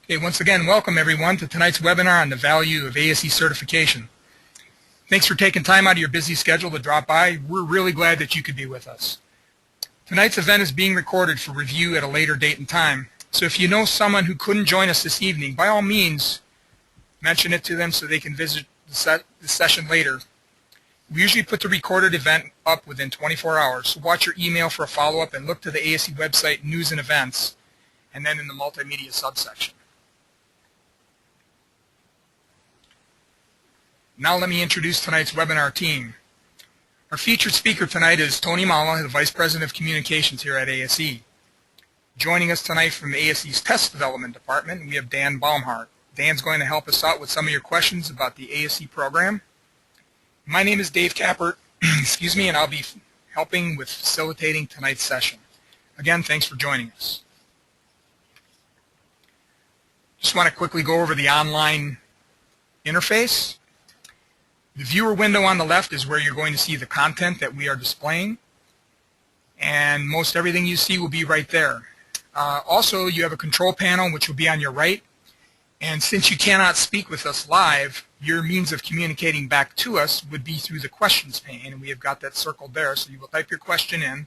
Okay, once again, welcome everyone to tonight's webinar on the value of ASSE certification. Thanks for taking time out of your busy schedule to drop by. We're really glad that you could be with us. Tonight's event is being recorded for review at a later date and time. So if you know someone who couldn't join us this evening, by all means, mention it to them so they can visit the session later. We usually put the recorded event up within 24 hours, so watch your email for a follow-up and look to the ASSE website, News and Events, and then in the Multimedia subsection. Now let me introduce tonight's webinar team. Our featured speaker tonight is Tony Mala, the Vice President of Communications here at ASSE. Joining us tonight from ASSE's Test Development Department, we have Dan Baumhart. Dan's going to help us out with some of your questions about the ASSE program. My name is Dave Kappert, and I'll be helping with facilitating tonight's session. Again, thanks for joining us. Just want to quickly go over the online interface. The viewer window on the left is where you're going to see the content that we are displaying, and most everything you see will be right there. Also, you have a control panel which will be on your right, and since you cannot speak with us live, your means of communicating back to us would be through the questions pane, and we have got that circled there. So you will type your question in.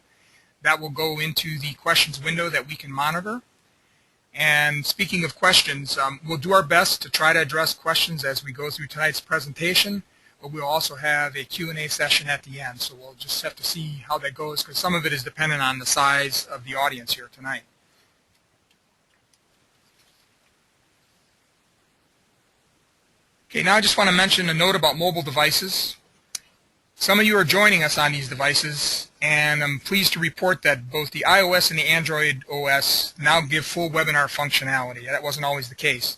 That will go into the questions window that we can monitor. And speaking of questions, we'll do our best to try to address questions as we go through tonight's presentation, but we'll also have a Q&A session at the end. So we'll just have to see how that goes, because some of it is dependent on the size of the audience here tonight. Okay, now I just want to mention a note about mobile devices. Some of you are joining us on these devices, and I'm pleased to report that both the iOS and the Android OS now give full webinar functionality. That wasn't always the case.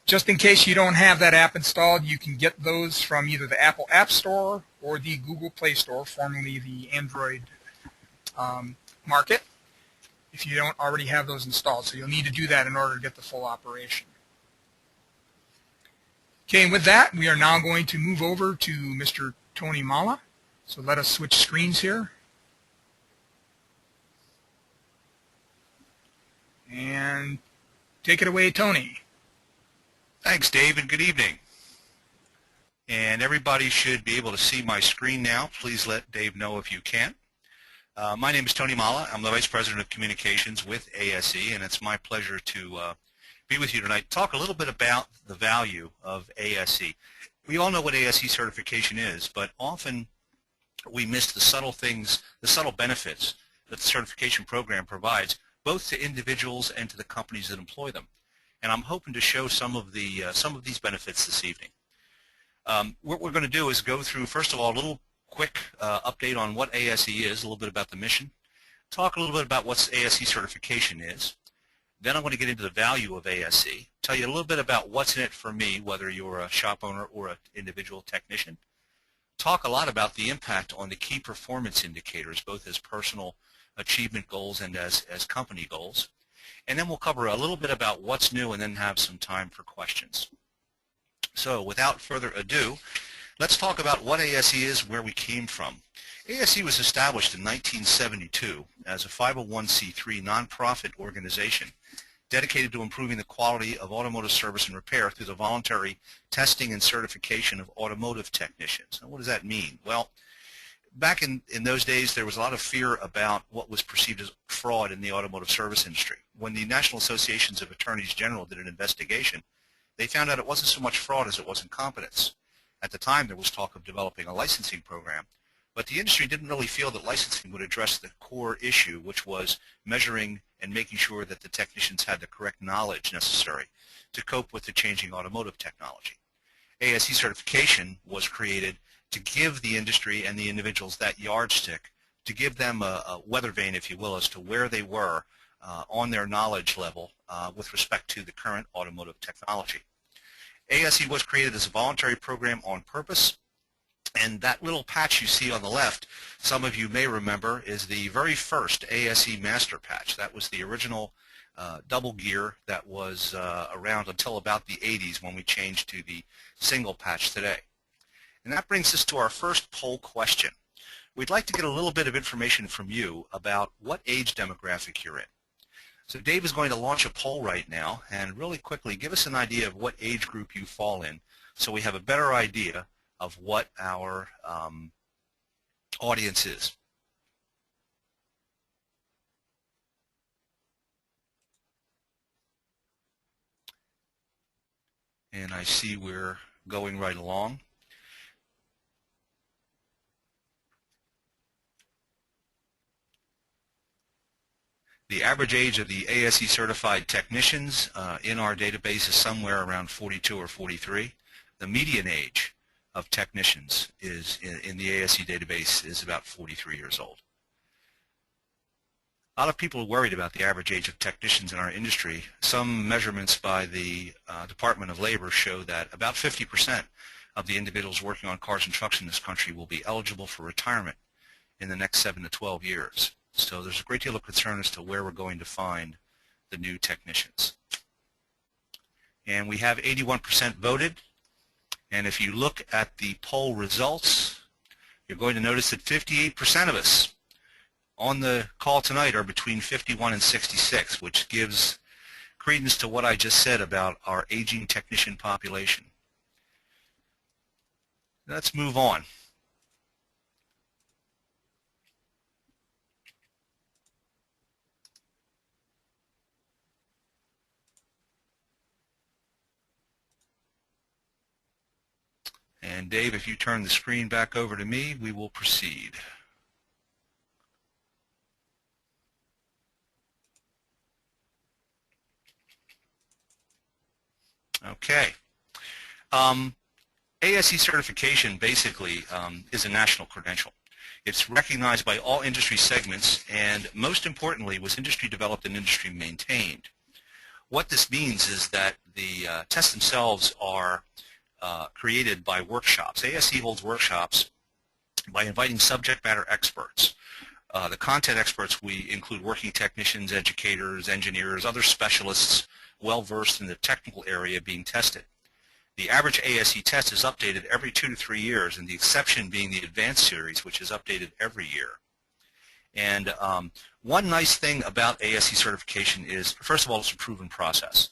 Just in case you don't have that app installed, you can get those from either the Apple App Store or the Google Play Store, formerly the Android market, if you don't already have those installed. So you'll need to do that in order to get the full operation. Okay, and with that, we are now going to move over to Mr. Tony Mala. So let us switch screens here. And take it away, Tony. Thanks, Dave, and good evening. And everybody should be able to see my screen now. Please let Dave know if you can. My name is Tony Mala. I'm the Vice President of Communications with ASSE, and it's my pleasure to be with you tonight to talk a little bit about the value of ASSE. We all know what ASSE certification is, but often we miss the subtle things, the subtle benefits that the certification program provides, both to individuals and to the companies that employ them. And I'm hoping to show some of these benefits this evening. What we're going to do is go through, first of all, a little quick update on what ASSE is, a little bit about the mission, talk a little bit about what ASSE certification is. Then I'm going to get into the value of ASSE, tell you a little bit about what's in it for me, whether you're a shop owner or an individual technician. Talk a lot about the impact on the key performance indicators, both as personal achievement goals and as company goals. And then we'll cover a little bit about what's new and then have some time for questions. So without further ado, let's talk about what ASSE is, where we came from. ASSE was established in 1972 as a 501c3 nonprofit organization dedicated to improving the quality of automotive service and repair through the voluntary testing and certification of automotive technicians. Now, what does that mean? Well, back in those days, there was a lot of fear about what was perceived as fraud in the automotive service industry. When the National Associations of Attorneys General did an investigation, they found out it wasn't so much fraud as it was incompetence. At the time, there was talk of developing a licensing program, but the industry didn't really feel that licensing would address the core issue, which was measuring and making sure that the technicians had the correct knowledge necessary to cope with the changing automotive technology. ASSE certification was created to give the industry and the individuals that yardstick, to give them a weather vane, if you will, as to where they were on their knowledge level with respect to the current automotive technology. ASSE was created as a voluntary program on purpose, and that little patch you see on the left, some of you may remember, is the very first ASSE master patch. That was the original double gear that was around until about the 80s when we changed to the single patch today. And that brings us to our first poll question. We'd like to get a little bit of information from you about what age demographic you're in. So Dave is going to launch a poll right now, and really quickly give us an idea of what age group you fall in so we have a better idea of what our audience is. And I see we're going right along. The average age of the ASSE certified technicians in our database is somewhere around 42 or 43. The median age of technicians is in the ASSE database is about 43 years old. A lot of people are worried about the average age of technicians in our industry. Some measurements by the Department of Labor show that about 50% of the individuals working on cars and trucks in this country will be eligible for retirement in the next 7 to 12 years. So there's a great deal of concern as to where we're going to find the new technicians. And we have 81% voted. And if you look at the poll results, you're going to notice that 58% of us on the call tonight are between 51 and 66, which gives credence to what I just said about our aging technician population. Let's move on. And Dave, if you turn the screen back over to me, we will proceed. Okay. ASSE certification basically is a national credential. It's recognized by all industry segments, and most importantly was industry developed and industry maintained. What this means is that the tests themselves are created by workshops. ASSE holds workshops by inviting subject matter experts. The content experts, we include working technicians, educators, engineers, other specialists well-versed in the technical area being tested. The average ASSE test is updated every 2 to 3 years, and the exception being the advanced series, which is updated every year. And one nice thing about ASSE certification is, first of all, it's a proven process.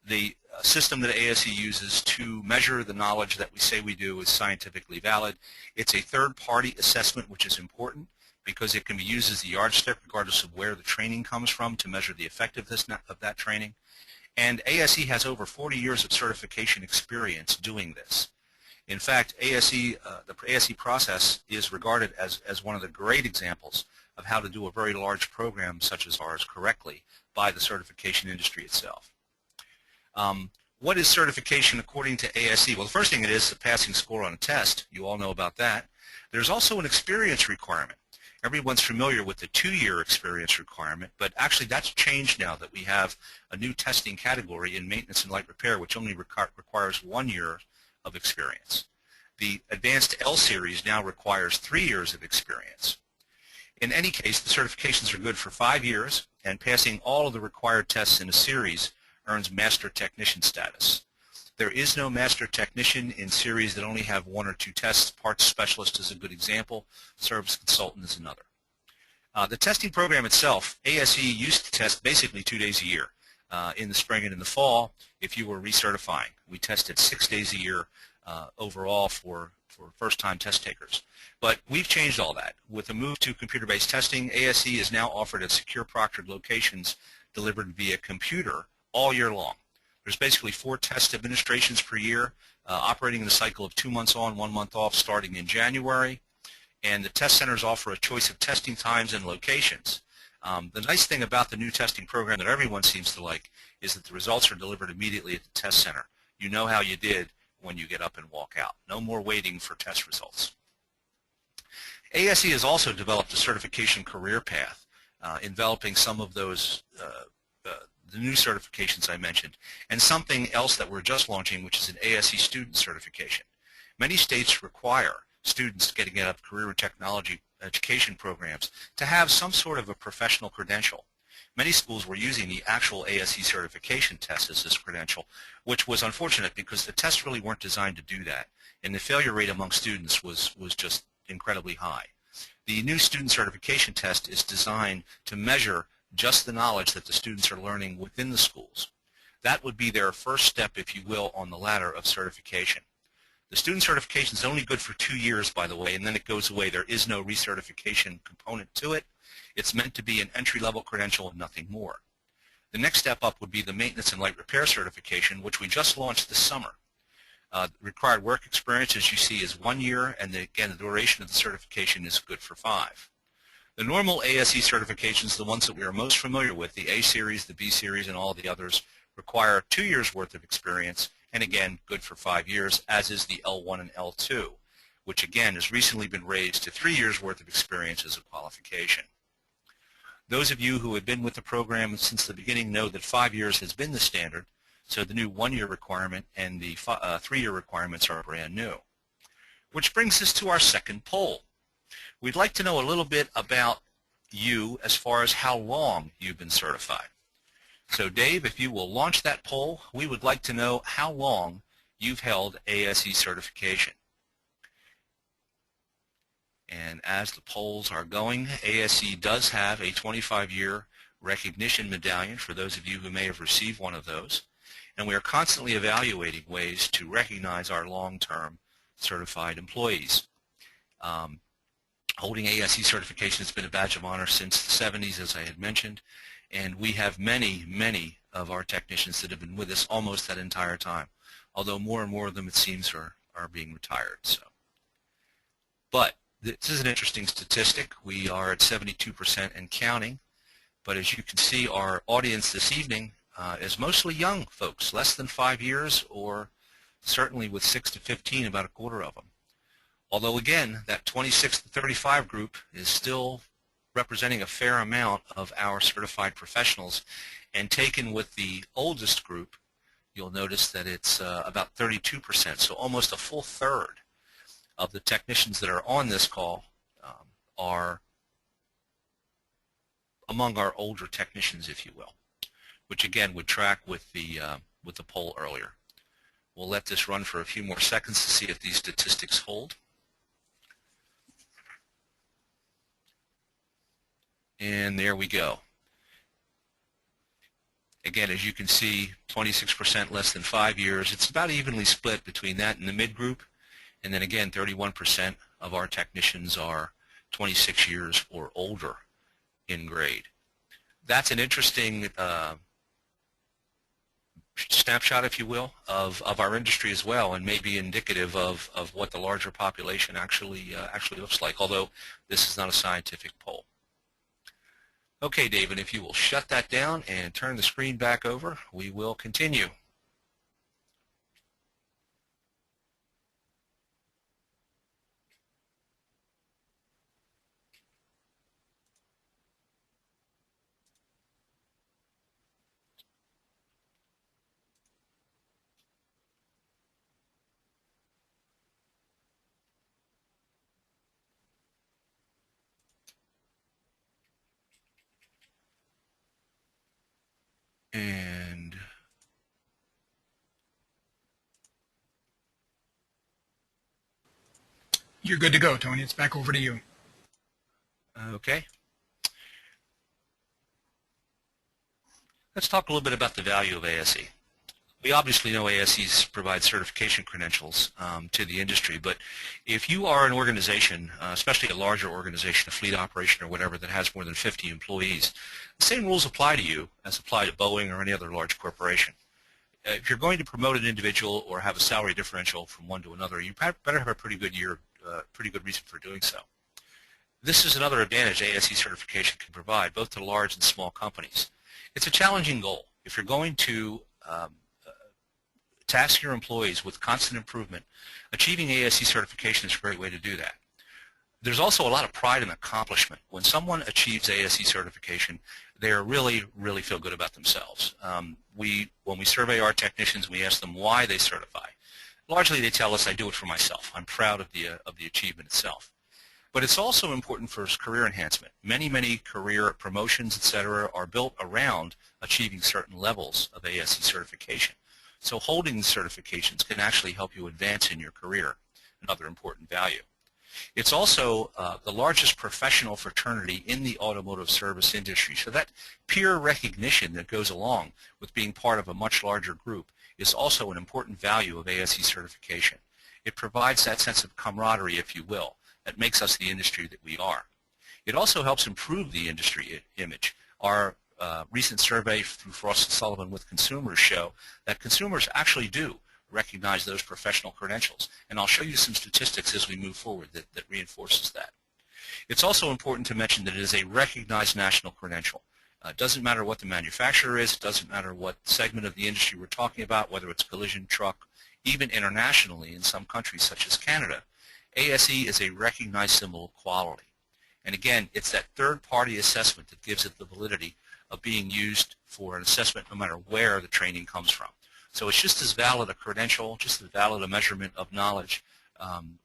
The system that ASSE uses to measure the knowledge that we say we do is scientifically valid. It's a third-party assessment, which is important because it can be used as a yardstick regardless of where the training comes from to measure the effectiveness of that training. And ASSE has over 40 years of certification experience doing this. In fact, the ASSE process is regarded as one of the great examples of how to do a very large program such as ours correctly by the certification industry itself. What is certification according to ASSE? Well, the first thing it is a passing score on a test. You all know about that. There's also an experience requirement. Everyone's familiar with the 2-year experience requirement, but actually that's changed now that we have a new testing category in maintenance and light repair, which only requires 1 year of experience. The advanced L series now requires 3 years of experience. In any case, the certifications are good for 5 years, and passing all of the required tests in a series earns master technician status. There is no master technician in series that only have 1 or 2 tests. Parts specialist is a good example. Service consultant is another. The testing program itself, ASSE used to test basically 2 days a year. In the spring and in the fall, if you were recertifying. We tested 6 days a year overall for first-time test takers. But we've changed all that. With the move to computer-based testing, ASSE is now offered at secure proctored locations delivered via computer all year long. There's basically 4 test administrations per year, operating in the cycle of 2 months on, 1 month off, starting in January. And the test centers offer a choice of testing times and locations. The nice thing about the new testing program that everyone seems to like is that the results are delivered immediately at the test center. You know how you did when you get up and walk out. No more waiting for test results. ASSE has also developed a certification career path, enveloping some of those the new certifications I mentioned, and something else that we're just launching, which is an ASSE student certification. Many states require students getting out of career and technology education programs to have some sort of a professional credential. Many schools were using the actual ASSE certification test as this credential, which was unfortunate because the tests really weren't designed to do that, and the failure rate among students was just incredibly high. The new student certification test is designed to measure just the knowledge that the students are learning within the schools. That would be their first step, if you will, on the ladder of certification. The student certification is only good for 2 years, by the way, and then it goes away. There is no recertification component to it. It's meant to be an entry-level credential and nothing more. The next step up would be the maintenance and light repair certification, which we just launched this summer. Required work experience, as you see, is 1 year, and again, the duration of the certification is good for 5. The normal ASSE certifications, the ones that we are most familiar with, the A series, the B series, and all the others, require 2 years worth of experience, and again, good for 5 years, as is the L1 and L2, which again has recently been raised to 3 years worth of experience as a qualification. Those of you who have been with the program since the beginning know that 5 years has been the standard, so the new 1-year requirement and the 3-year requirements are brand new. Which brings us to our second poll. We'd like to know a little bit about you as far as how long you've been certified. So Dave, if you will launch that poll, we would like to know how long you've held ASSE certification. And as the polls are going, ASSE does have a 25-year recognition medallion for those of you who may have received one of those. And we are constantly evaluating ways to recognize our long-term certified employees. Holding ASSE certification has been a badge of honor since the 70s, as I had mentioned, and we have many, many of our technicians that have been with us almost that entire time, although more and more of them, it seems, are being retired. But this is an interesting statistic. We are at 72% and counting, but as you can see, our audience this evening is mostly young folks, less than 5 years, or certainly with 6 to 15, about a quarter of them. Although again, that 26 to 35 group is still representing a fair amount of our certified professionals, and taken with the oldest group, you'll notice that it's about 32%, so almost a full third of the technicians that are on this call are among our older technicians, if you will, which again would track with the poll earlier. We'll let this run for a few more seconds to see if these statistics hold. And there we go. Again, as you can see, 26% less than 5 years. It's about evenly split between that and the mid group. And then again, 31% of our technicians are 26 years or older in grade. That's an interesting snapshot, if you will, of our industry as well, and maybe indicative of what the larger population actually looks like, although this is not a scientific poll. Okay, David, if you will shut that down and turn the screen back over, we will continue. And You're good to go, Tony. It's back over to you. okay. Let's talk a little bit about the value of ASSE. We obviously know ASSEs provide certification credentials to the industry, but if you are an organization, especially a larger organization, a fleet operation or whatever that has more than 50 employees, the same rules apply to you as apply to Boeing or any other large corporation. If you're going to promote an individual or have a salary differential from one to another, you better have a pretty good reason for doing so. This is another advantage ASSE certification can provide, both to large and small companies. It's a challenging goal. If you're going to task your employees with constant improvement, achieving ASSE certification is a great way to do that. There's also a lot of pride and accomplishment. When someone achieves ASSE certification, they really feel good about themselves. When we survey our technicians, we ask them why they certify. Largely they tell us, I do it for myself. I'm proud of the achievement itself. But it's also important for career enhancement. Many career promotions, etc., are built around achieving certain levels of ASSE certification. So holding the certifications can actually help you advance in your career, another important value. It's also the largest professional fraternity in the automotive service industry. So that peer recognition that goes along with being part of a much larger group is also an important value of ASSE certification. It provides that sense of camaraderie, if you will, that makes us the industry that we are. It also helps improve the industry image. Our recent survey through Frost & Sullivan with consumers show that consumers actually do recognize those professional credentials. And I'll show you some statistics as we move forward that reinforces that. It's also important to mention that it is a recognized national credential. It doesn't matter what the manufacturer is, it doesn't matter what segment of the industry we're talking about, whether it's collision, truck, even internationally in some countries such as Canada. ASSE is a recognized symbol of quality. And again, it's that third-party assessment that gives it the validity of being used for an assessment no matter where the training comes from. So it's just as valid a credential, just as valid a measurement of knowledge,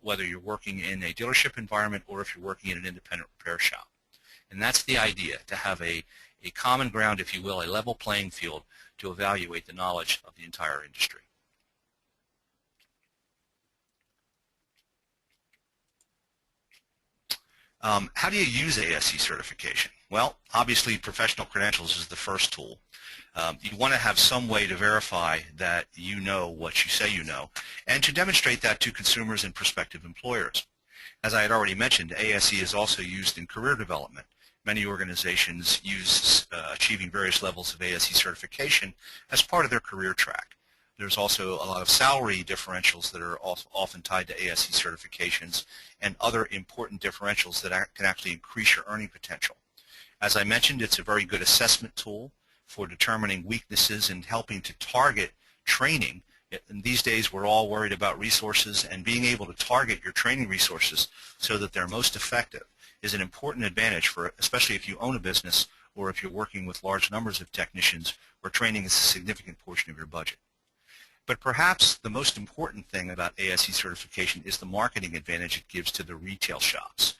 whether you're working in a dealership environment or if you're working in an independent repair shop. And that's the idea, to have a common ground, if you will, a level playing field to evaluate the knowledge of the entire industry. How do you use ASSE certification? Well, obviously professional credentials is the first tool. You want to have some way to verify that you know what you say you know, and to demonstrate that to consumers and prospective employers. As I had already mentioned, ASSE is also used in career development. Many organizations use achieving various levels of ASSE certification as part of their career track. There's also a lot of salary differentials that are often tied to ASSE certifications and other important differentials that can actually increase your earning potential. As I mentioned, it's a very good assessment tool for determining weaknesses and helping to target training. And these days we're all worried about resources, and being able to target your training resources so that they're most effective is an important advantage, for especially if you own a business or if you're working with large numbers of technicians where training is a significant portion of your budget. But perhaps the most important thing about ASSE certification is the marketing advantage it gives to the retail shops.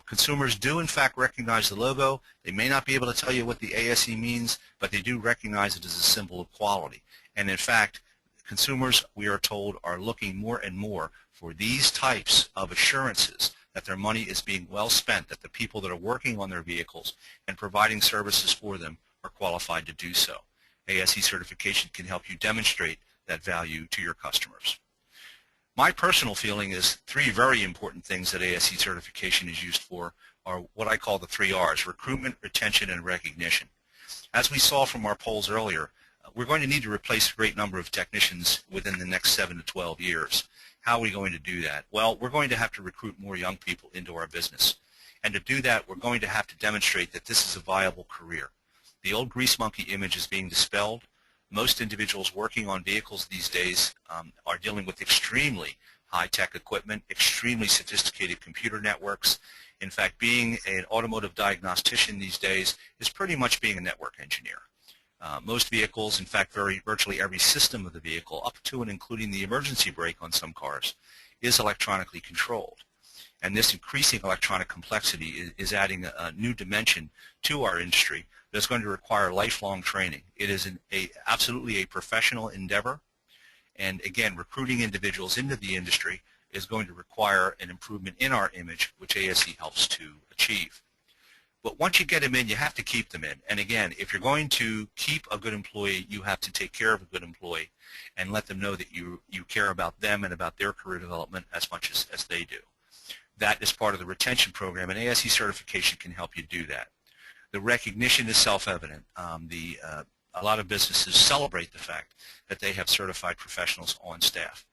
Consumers do in fact recognize the logo. They may not be able to tell you what the ASSE means, but they do recognize it as a symbol of quality. And in fact, consumers, we are told, are looking more and more for these types of assurances that their money is being well spent, that the people that are working on their vehicles and providing services for them are qualified to do so. ASSE certification can help you demonstrate that value to your customers. My personal feeling is three very important things that ASSE certification is used for are what I call the 3 R's: recruitment, retention, and recognition. As we saw from our polls earlier, we're going to need to replace a great number of technicians within the next 7 to 12 years. How are we going to do that? Well, we're going to have to recruit more young people into our business. And to do that, we're going to have to demonstrate that this is a viable career. The old grease monkey image is being dispelled. Most individuals working on vehicles these days are dealing with extremely high-tech equipment, extremely sophisticated computer networks. In fact, being an automotive diagnostician these days is pretty much being a network engineer. Most vehicles, in fact, virtually every system of the vehicle, up to and including the emergency brake on some cars, is electronically controlled. And this increasing electronic complexity is adding a new dimension to our industry that's going to require lifelong training. It is absolutely a professional endeavor, and again, recruiting individuals into the industry is going to require an improvement in our image, which ASSE helps to achieve. But once you get them in, you have to keep them in. And again, if you're going to keep a good employee, you have to take care of a good employee and let them know that you care about them and about their career development as much as they do. That is part of the retention program, and ASSE certification can help you do that. The recognition is self-evident. A lot of businesses celebrate the fact that they have certified professionals on staff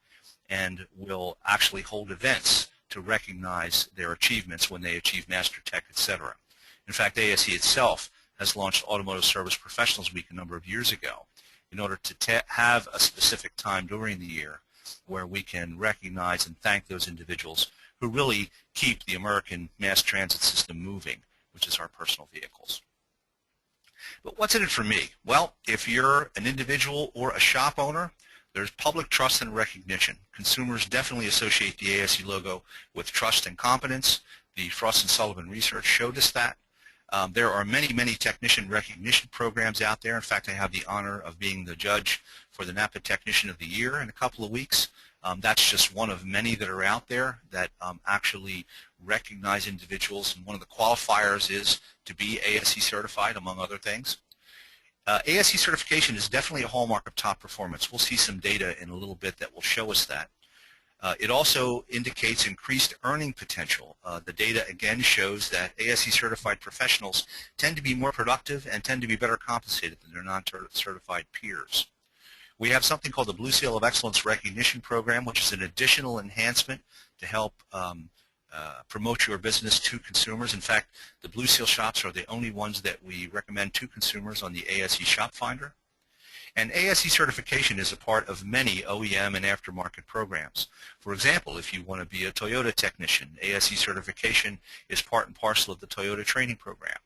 and will actually hold events to recognize their achievements when they achieve Master Tech, etc. In fact, ASSE itself has launched Automotive Service Professionals Week a number of years ago in order to have a specific time during the year where we can recognize and thank those individuals who really keep the American mass transit system moving, which is our personal vehicles. But what's in it for me? Well, if you're an individual or a shop owner, there's public trust and recognition. Consumers definitely associate the ASSE logo with trust and competence. The Frost & Sullivan research showed us that. There are many, many technician recognition programs out there. In fact, I have the honor of being the judge for the NAPA Technician of the Year in a couple of weeks. That's just one of many that are out there that actually recognize individuals, and one of the qualifiers is to be ASSE certified, among other things. ASSE certification is definitely a hallmark of top performance. We'll see some data in a little bit that will show us that. It also indicates increased earning potential. The data again shows that ASSE certified professionals tend to be more productive and tend to be better compensated than their non-certified peers. We have something called the Blue Seal of Excellence Recognition Program, which is an additional enhancement to help promote your business to consumers. In fact, the Blue Seal shops are the only ones that we recommend to consumers on the ASSE Shop Finder. And ASSE certification is a part of many OEM and aftermarket programs. For example, if you want to be a Toyota technician, ASSE certification is part and parcel of the Toyota training program.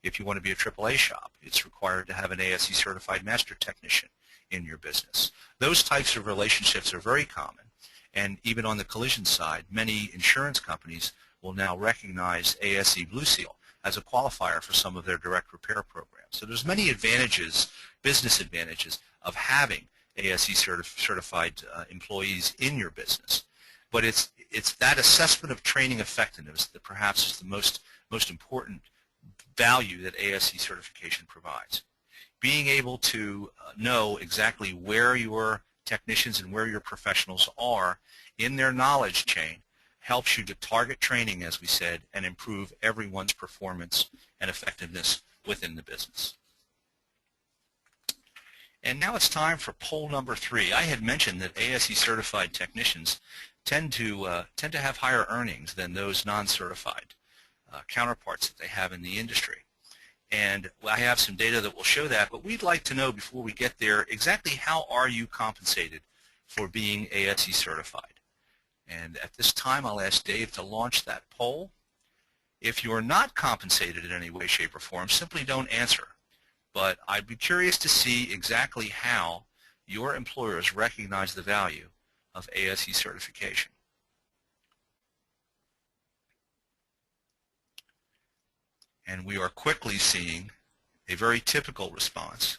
If you want to be a AAA shop, it's required to have an ASSE certified master technician in your business. Those types of relationships are very common, and even on the collision side, many insurance companies will now recognize ASSE Blue Seal as a qualifier for some of their direct repair programs. So there's many advantages, business advantages, of having ASSE certified employees in your business. But it's that assessment of training effectiveness that perhaps is the most important value that ASSE certification provides. Being able to know exactly where your technicians and where your professionals are in their knowledge chain helps you to target training, as we said, and improve everyone's performance and effectiveness within the business. And now it's time for poll number 3. I had mentioned that ASSE certified technicians tend to have higher earnings than those non-certified counterparts that they have in the industry. And I have some data that will show that, but we'd like to know before we get there exactly how are you compensated for being ASSE certified. And at this time, I'll ask Dave to launch that poll. If you're not compensated in any way, shape, or form, simply don't answer. But I'd be curious to see exactly how your employers recognize the value of ASSE certification. And we are quickly seeing a very typical response,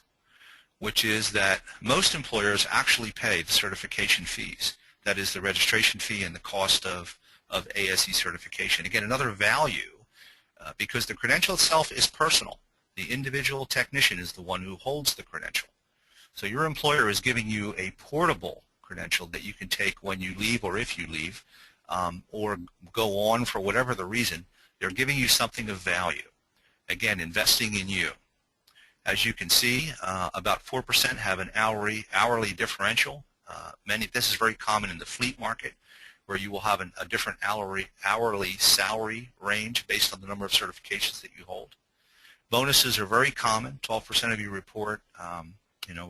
which is that most employers actually pay the certification fees. That is the registration fee and the cost of ASSE certification. Again, another value, because the credential itself is personal. The individual technician is the one who holds the credential. So your employer is giving you a portable credential that you can take when you leave or if you leave, or go on for whatever the reason. They're giving you something of value. Again, investing in you. As you can see, about 4% have an hourly differential. This is very common in the fleet market, where you will have a different hourly salary range based on the number of certifications that you hold. Bonuses are very common. 12% of you report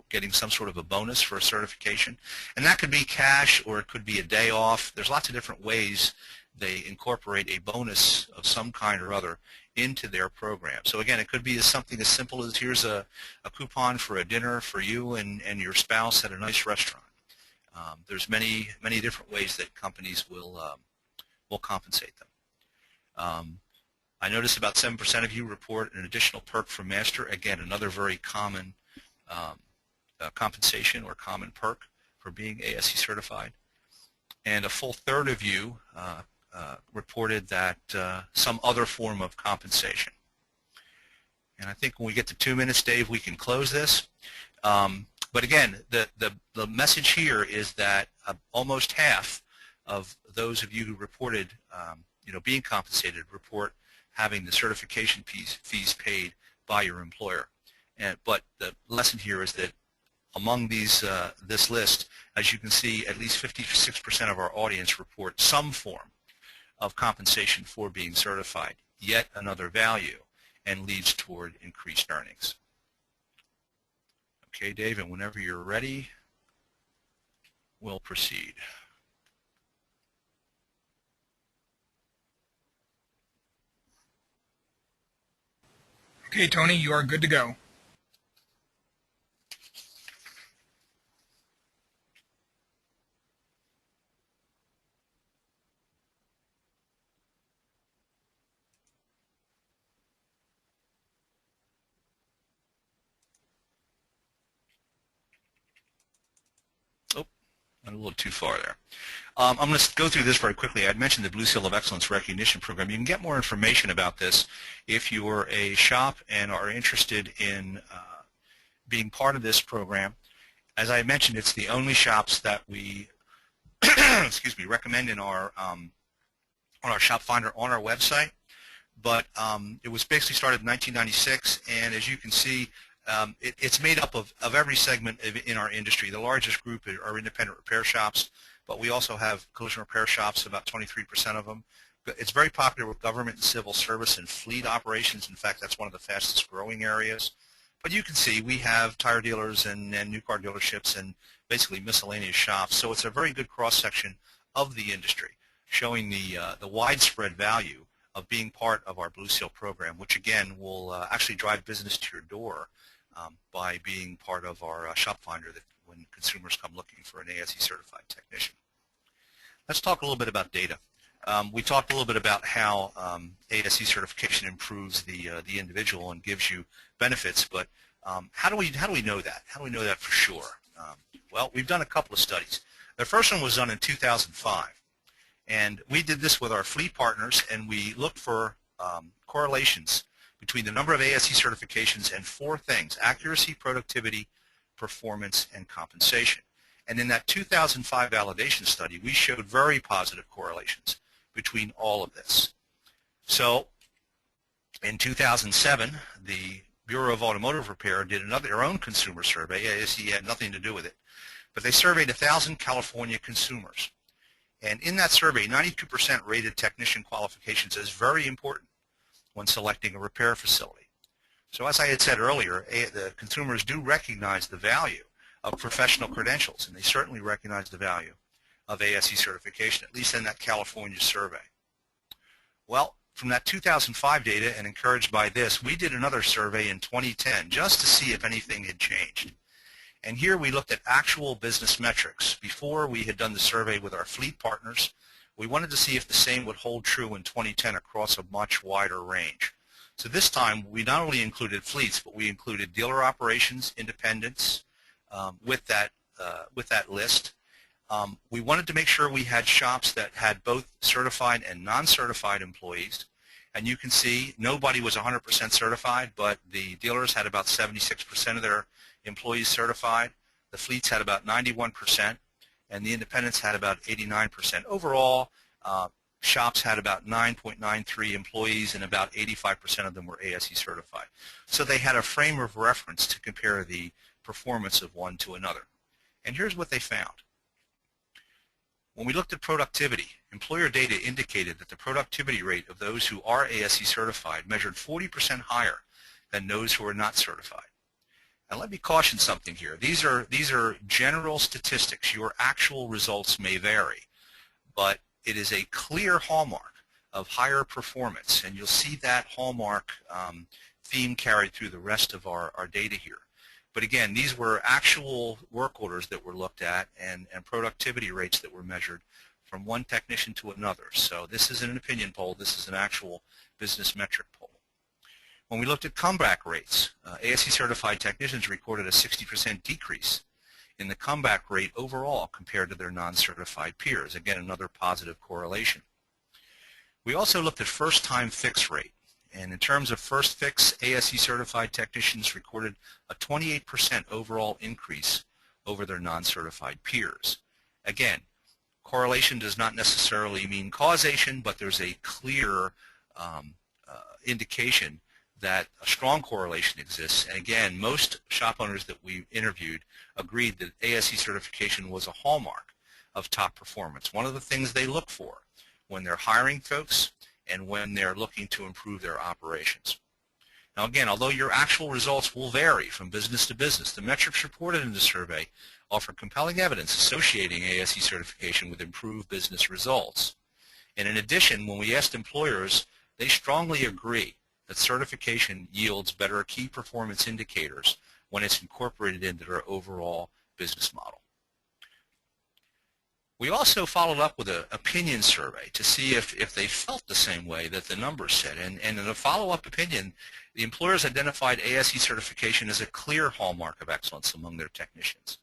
getting some sort of a bonus for a certification. And that could be cash, or it could be a day off. There's lots of different ways they incorporate a bonus of some kind or other into their program. So again, it could be something as simple as here's a coupon for a dinner for you and your spouse at a nice restaurant. There's many different ways that companies will compensate them. I notice about 7% of you report an additional perk from Master. Again, another very common compensation or common perk for being ASSE certified. And a full third of you reported that some other form of compensation. And I think when we get to 2 minutes, Dave, we can close this. But again, the message here is that almost half of those of you who reported being compensated report having the certification fees paid by your employer. But the lesson here is that among this list, as you can see, at least 56% of our audience report some form of compensation for being certified, yet another value, and leads toward increased earnings. Okay, Dave, and whenever you're ready, we'll proceed. Okay, Tony, you are good to go. Went a little too far there. I'm going to go through this very quickly. I'd mentioned the Blue Seal of Excellence Recognition Program. You can get more information about this if you're a shop and are interested in being part of this program. As I mentioned, it's the only shops that we excuse me, recommend in our on our shop finder on our website. But it was basically started in 1996, and as you can see, it's made up of every segment in our industry. The largest group are independent repair shops, but we also have collision repair shops, about 23% of them. It's very popular with government and civil service and fleet operations. In fact, that's one of the fastest growing areas. But you can see we have tire dealers and new car dealerships and basically miscellaneous shops. So it's a very good cross-section of the industry, showing the widespread value of being part of our Blue Seal program, which again will actually drive business to your door by being part of our shop finder that when consumers come looking for an ASSE certified technician. Let's talk a little bit about data. We talked a little bit about how ASSE certification improves the individual and gives you benefits, but how do we know that? How do we know that for sure? Well, we've done a couple of studies. The first one was done in 2005, and we did this with our fleet partners, and we looked for correlations between the number of ASSE certifications and four things: accuracy, productivity, performance, and compensation. And in that 2005 validation study, we showed very positive correlations between all of this. So in 2007, the Bureau of Automotive Repair did their own consumer survey. ASSE had nothing to do with it, but they surveyed 1,000 California consumers. And in that survey, 92% rated technician qualifications as very important when selecting a repair facility. So as I had said earlier, the consumers do recognize the value of professional credentials, and they certainly recognize the value of ASSE certification, at least in that California survey. Well, from that 2005 data, and encouraged by this, we did another survey in 2010 just to see if anything had changed. And here we looked at actual business metrics. Before we had done the survey with our fleet partners, we wanted to see if the same would hold true in 2010 across a much wider range. So this time we not only included fleets, but we included dealer operations, independents with that list. We wanted to make sure we had shops that had both certified and non-certified employees. And you can see nobody was 100% certified, but the dealers had about 76% of their employees certified. The fleets had about 91%, and the independents had about 89%. Overall, shops had about 9.93 employees, and about 85% of them were ASSE certified. So they had a frame of reference to compare the performance of one to another. And here's what they found. When we looked at productivity, employer data indicated that the productivity rate of those who are ASSE certified measured 40% higher than those who are not certified. And let me caution something here. These are general statistics. Your actual results may vary, but it is a clear hallmark of higher performance, and you'll see that hallmark theme carried through the rest of our data here. But again, these were actual work orders that were looked at and productivity rates that were measured from one technician to another. So this isn't an opinion poll. This is an actual business metric poll. When we looked at comeback rates, ASSE certified technicians recorded a 60% decrease in the comeback rate overall compared to their non-certified peers. Again, another positive correlation. We also looked at first-time fix rate. And in terms of first fix, ASSE certified technicians recorded a 28% overall increase over their non-certified peers. Again, correlation does not necessarily mean causation, but there's a clear indication that a strong correlation exists. And again, most shop owners that we interviewed agreed that ASSE certification was a hallmark of top performance. One of the things they look for when they're hiring folks and when they're looking to improve their operations. Now again, although your actual results will vary from business to business, the metrics reported in the survey offer compelling evidence associating ASSE certification with improved business results. And in addition, when we asked employers, they strongly agree that certification yields better key performance indicators when it's incorporated into their overall business model. We also followed up with an opinion survey to see if they felt the same way that the numbers said. And in a follow-up opinion, the employers identified ASSE certification as a clear hallmark of excellence among their technicians.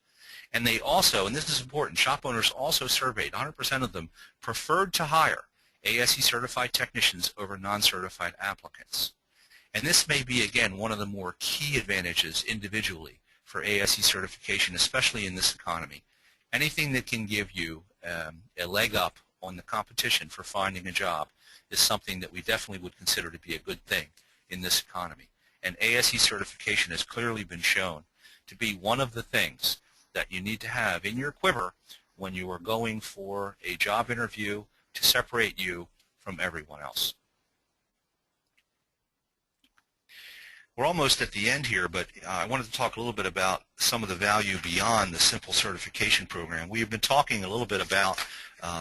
And they also, and this is important, shop owners also surveyed, 100% of them preferred to hire ASSE certified technicians over non-certified applicants. And this may be, again, one of the more key advantages individually for ASSE certification, especially in this economy. Anything that can give you a leg up on the competition for finding a job is something that we definitely would consider to be a good thing in this economy. And ASSE certification has clearly been shown to be one of the things that you need to have in your quiver when you are going for a job interview to separate you from everyone else. We're almost at the end here, but I wanted to talk a little bit about some of the value beyond the simple certification program. We have been talking a little bit about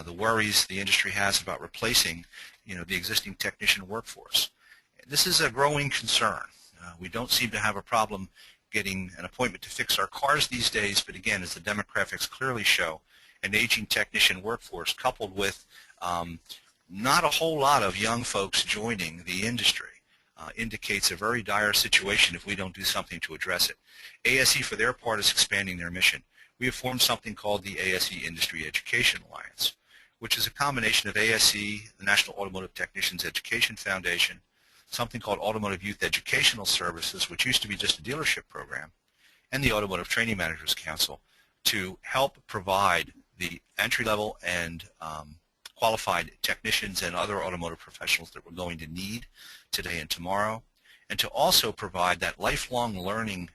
the worries the industry has about replacing, the existing technician workforce. This is a growing concern. We don't seem to have a problem getting an appointment to fix our cars these days, but again, as the demographics clearly show, an aging technician workforce coupled with not a whole lot of young folks joining the industry indicates a very dire situation if we don't do something to address it. ASSE, for their part, is expanding their mission. We have formed something called the ASSE Industry Education Alliance, which is a combination of ASSE, the National Automotive Technicians Education Foundation, something called Automotive Youth Educational Services, which used to be just a dealership program, and the Automotive Training Managers Council to help provide the entry-level and qualified technicians and other automotive professionals that we're going to need today and tomorrow, and to also provide that lifelong learning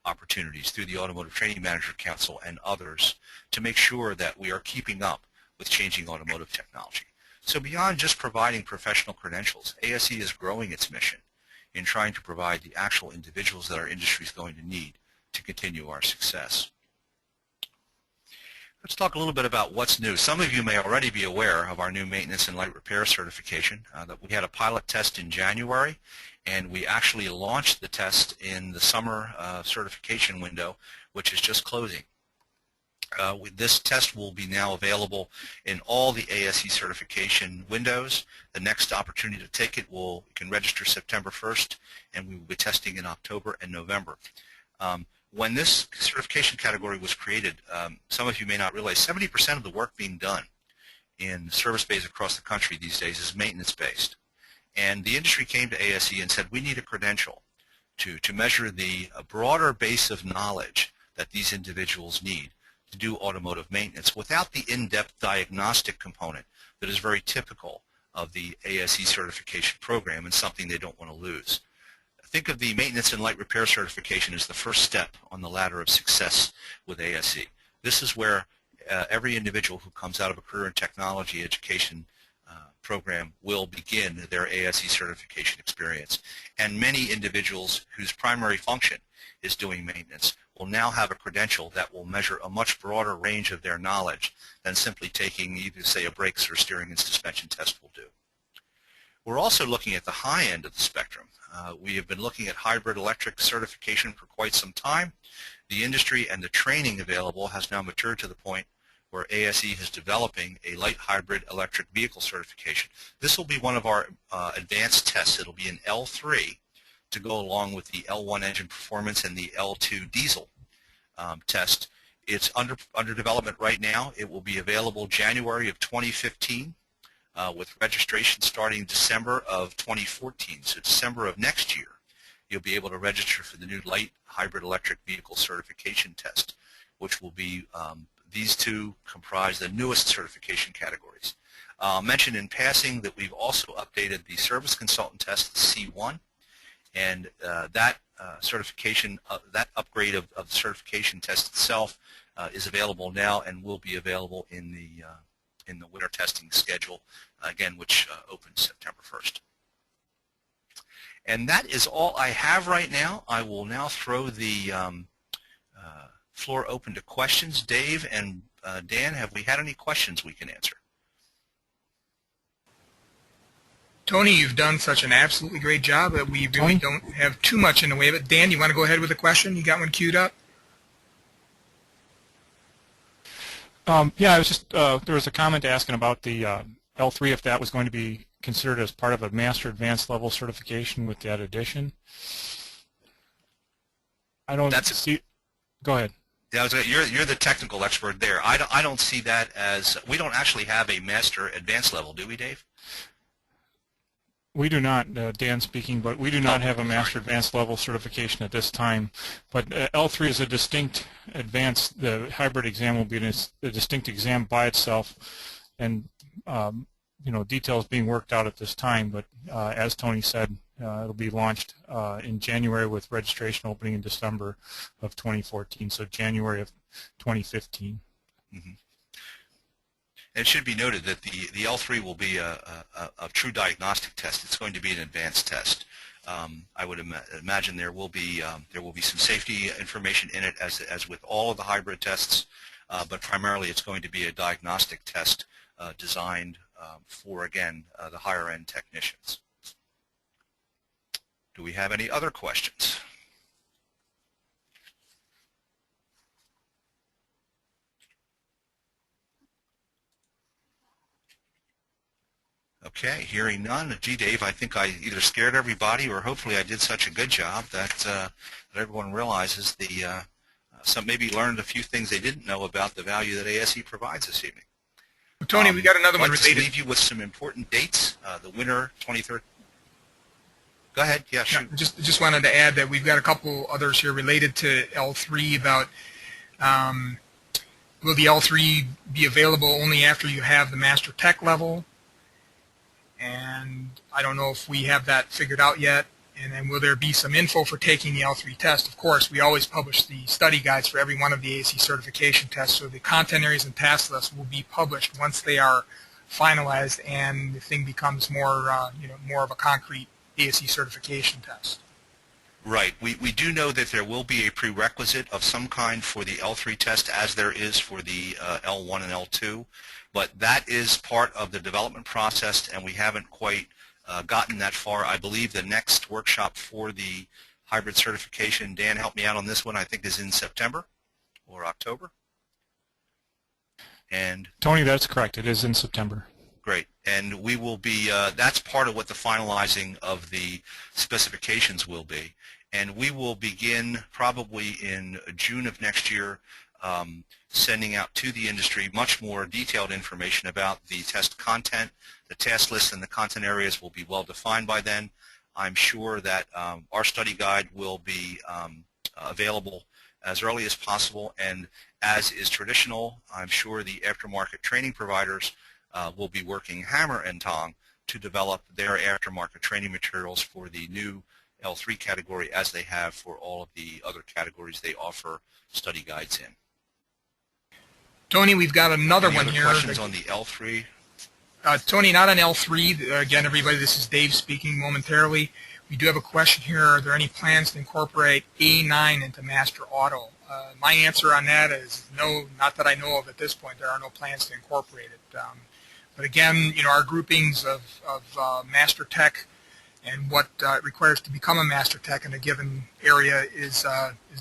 opportunities through the Automotive Training Manager Council and others to make sure that we are keeping up with changing automotive technology. So beyond just providing professional credentials, ASSE is growing its mission in trying to provide the actual individuals that our industry is going to need to continue our success. Let's talk a little bit about what's new. Some of you may already be aware of our new maintenance and light repair certification. That we had a pilot test in January, and we actually launched the test in the summer certification window, which is just closing. This test will be now available in all the ASSE certification windows. The next opportunity to take it you can register September 1st, and we will be testing in October and November. When this certification category was created, some of you may not realize 70% of the work being done in service bays across the country these days is maintenance-based. And the industry came to ASSE and said, we need a credential to measure the broader base of knowledge that these individuals need to do automotive maintenance without the in-depth diagnostic component that is very typical of the ASSE certification program and something they don't want to lose. Think of the maintenance and light repair certification as the first step on the ladder of success with ASSE. This is where every individual who comes out of a career in technology education program will begin their ASSE certification experience. And many individuals whose primary function is doing maintenance will now have a credential that will measure a much broader range of their knowledge than simply taking either, say, a brakes or steering and suspension test will do. We're also looking at the high end of the spectrum. We have been looking at hybrid electric certification for quite some time. The industry and the training available has now matured to the point where ASSE is developing a light hybrid electric vehicle certification. This will be one of our advanced tests. It will be an L3 to go along with the L1 engine performance and the L2 diesel test. It's under development right now. It will be available January of 2015. With registration starting December of 2014, so December of next year, you'll be able to register for the new light hybrid electric vehicle certification test, which will be, these two comprise the newest certification categories. Mention in passing that we've also updated the service consultant test, C1, and that certification, that upgrade of the certification test itself is available now and will be available in the winter testing schedule, again, which opens September 1st. And that is all I have right now. I will now throw the floor open to questions. Dave and Dan, have we had any questions we can answer? Tony, you've done such an absolutely great job that we really don't have too much in the way of it. Dan, you want to go ahead with a question? You got one queued up? Yeah, I was just, there was a comment asking about the L3, if that was going to be considered as part of a master advanced level certification with that addition. I don't see, go ahead. Yeah, you're the technical expert there. I don't see that as, we don't actually have a master advanced level, do we, Dave? We do not, Dan speaking, but we do not have a master sorry. advanced level certification at this time. But L3 is a distinct advanced, the hybrid exam will be a distinct exam by itself, and details being worked out at this time. But as Tony said, it'll be launched in January with registration opening in December of 2014, so January of 2015. Mm-hmm. It should be noted that the L3 will be a true diagnostic test. It's going to be an advanced test. I would imagine there will be some safety information in it, as with all of the hybrid tests, but primarily it's going to be a diagnostic test designed for, again, the higher end technicians. Do we have any other questions? Okay, hearing none. Gee, Dave, I think I either scared everybody or hopefully I did such a good job that everyone realizes some maybe learned a few things they didn't know about the value that ASSE provides this evening. Well, Tony, we got another one I'd like to related. leave you with some important dates. The winter 23rd. Go ahead. Yeah, shoot. Yeah, just wanted to add that we've got a couple others here related to L3 about will the L3 be available only after you have the Master Tech level? And I don't know if we have that figured out yet. And then will there be some info for taking the L3 test? Of course, we always publish the study guides for every one of the ASSE certification tests, so the content areas and task lists will be published once they are finalized and the thing becomes more, more of a concrete ASSE certification test. Right. We do know that there will be a prerequisite of some kind for the L3 test, as there is for the L1 and L2, but that is part of the development process, and we haven't quite gotten that far. I believe the next workshop for the hybrid certification, Dan, help me out on this one, I think is in September or October. And Tony, that's correct. It is in September. Great. And we will be, that's part of what the finalizing of the specifications will be. And we will begin probably in June of next year sending out to the industry much more detailed information about the test content. The task list and the content areas will be well defined by then. I'm sure that our study guide will be available as early as possible, and as is traditional, I'm sure the aftermarket training providers will be working hammer and tong to develop their aftermarket training materials for the new L3 category, as they have for all of the other categories they offer study guides in. Tony, we've got another Any one other here. questions on the L3? Tony, not on L3. Again, everybody, this is Dave speaking momentarily. We do have a question here. Are there any plans to incorporate A9 into Master Auto? My answer on that is no, not that I know of at this point. There are no plans to incorporate it. But again, our groupings of Master Tech and what it requires to become a Master Tech in a given area is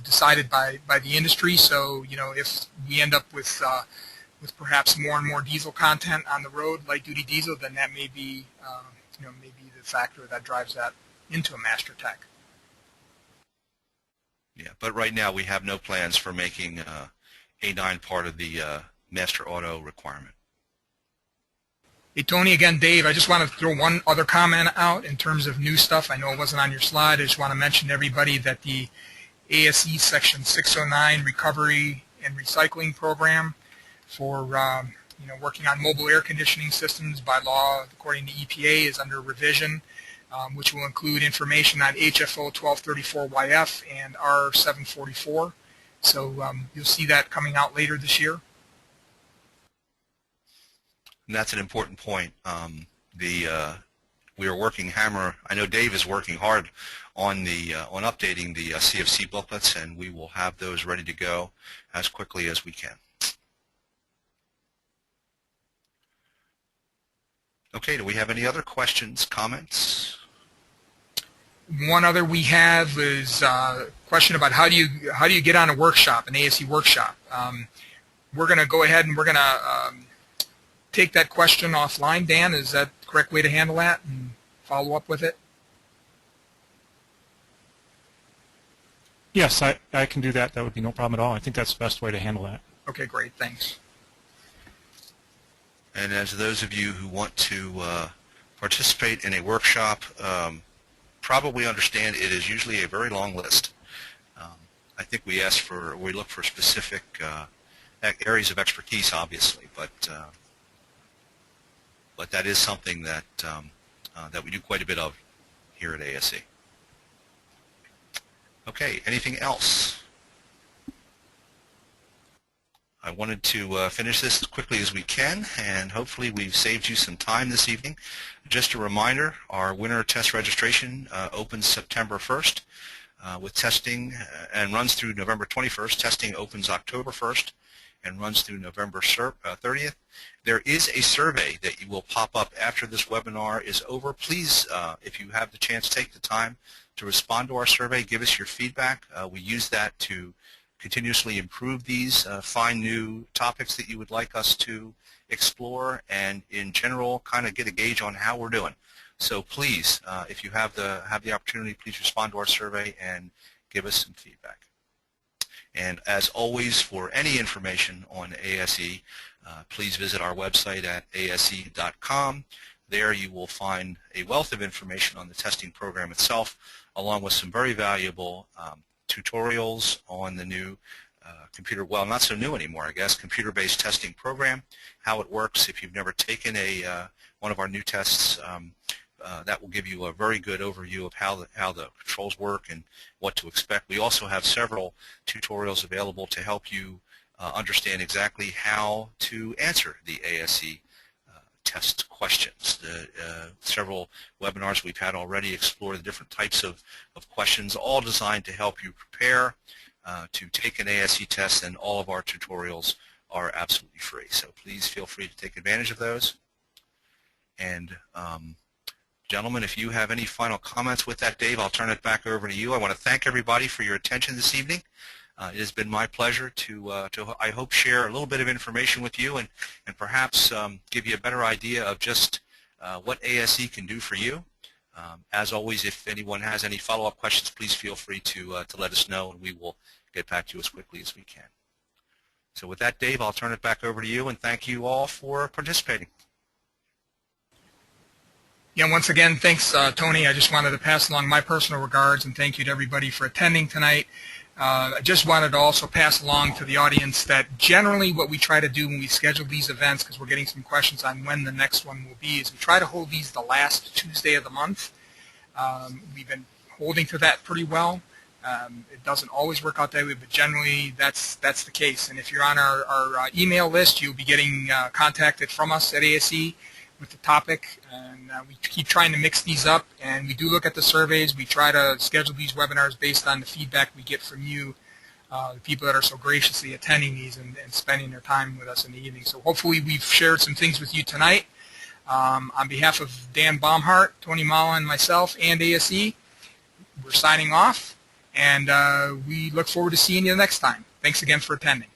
decided by the industry. So, if we end up with perhaps more and more diesel content on the road, light duty diesel, then that may be, maybe the factor that drives that into a Master Tech. Yeah, but right now we have no plans for making A9 part of the Master Auto requirement. Hey, Tony, again, Dave, I just want to throw one other comment out in terms of new stuff. I know it wasn't on your slide. I just want to mention to everybody that the ASSE Section 609 Recovery and Recycling Program for working on mobile air conditioning systems by law, according to EPA, is under revision, which will include information on HFO 1234YF and R744. So you'll see that coming out later this year. And that's an important point. We are working hammer. I know Dave is working hard on on updating the CFC booklets, and we will have those ready to go as quickly as we can. Okay, do we have any other questions, comments? One other we have is a question about how do you get on a workshop, an ASSE workshop. We're going to go ahead and we're going to take that question offline. Dan, is that the correct way to handle that and follow up with it? Yes, I can do that. That would be no problem at all. I think that's the best way to handle that. Okay, great. Thanks. And as those of you who want to participate in a workshop probably understand, it is usually a very long list. I think we look for specific areas of expertise, obviously, but that is something that that we do quite a bit of here at ASSE. Okay, anything else? I wanted to finish this as quickly as we can, and hopefully we've saved you some time this evening. Just a reminder, our winter test registration opens September 1st with testing and runs through November 21st. Testing opens October 1st and runs through November 30th. There is a survey that will pop up after this webinar is over. Please, if you have the chance, take the time to respond to our survey. Give us your feedback. We use that to continuously improve these, find new topics that you would like us to explore, and in general kind of get a gauge on how we're doing. So please, if you have the opportunity, please respond to our survey and give us some feedback. And as always, for any information on ASSE, please visit our website at asse.com. There you will find a wealth of information on the testing program itself, along with some very valuable tutorials on the new well, not so new anymore, I guess, computer-based testing program, how it works. If you've never taken one of our new tests, that will give you a very good overview of how the controls work and what to expect. We also have several tutorials available to help you understand exactly how to answer the ASSE test questions. Several webinars we've had already explore the different types of questions, all designed to help you prepare to take an ASSE test, and all of our tutorials are absolutely free. So please feel free to take advantage of those. And gentlemen, if you have any final comments with that, Dave, I'll turn it back over to you. I want to thank everybody for your attention this evening. It has been my pleasure to I hope, share a little bit of information with you and perhaps give you a better idea of just what ASSE can do for you. As always, if anyone has any follow-up questions, please feel free to let us know, and we will get back to you as quickly as we can. So with that, Dave, I'll turn it back over to you, and thank you all for participating. Yeah, once again, thanks, Tony. I just wanted to pass along my personal regards and thank you to everybody for attending tonight. I just wanted to also pass along to the audience that generally what we try to do when we schedule these events, because we're getting some questions on when the next one will be, is we try to hold these the last Tuesday of the month. We've been holding to that pretty well. It doesn't always work out that way, but generally that's the case. And if you're on our email list, you'll be getting contacted from us at ASSE with the topic, and we keep trying to mix these up, and we do look at the surveys. We try to schedule these webinars based on the feedback we get from you, the people that are so graciously attending these and spending their time with us in the evening. So hopefully we've shared some things with you tonight. On behalf of Dan Baumhart, Tony Mala, and myself, and ASSE, we're signing off, and we look forward to seeing you next time. Thanks again for attending.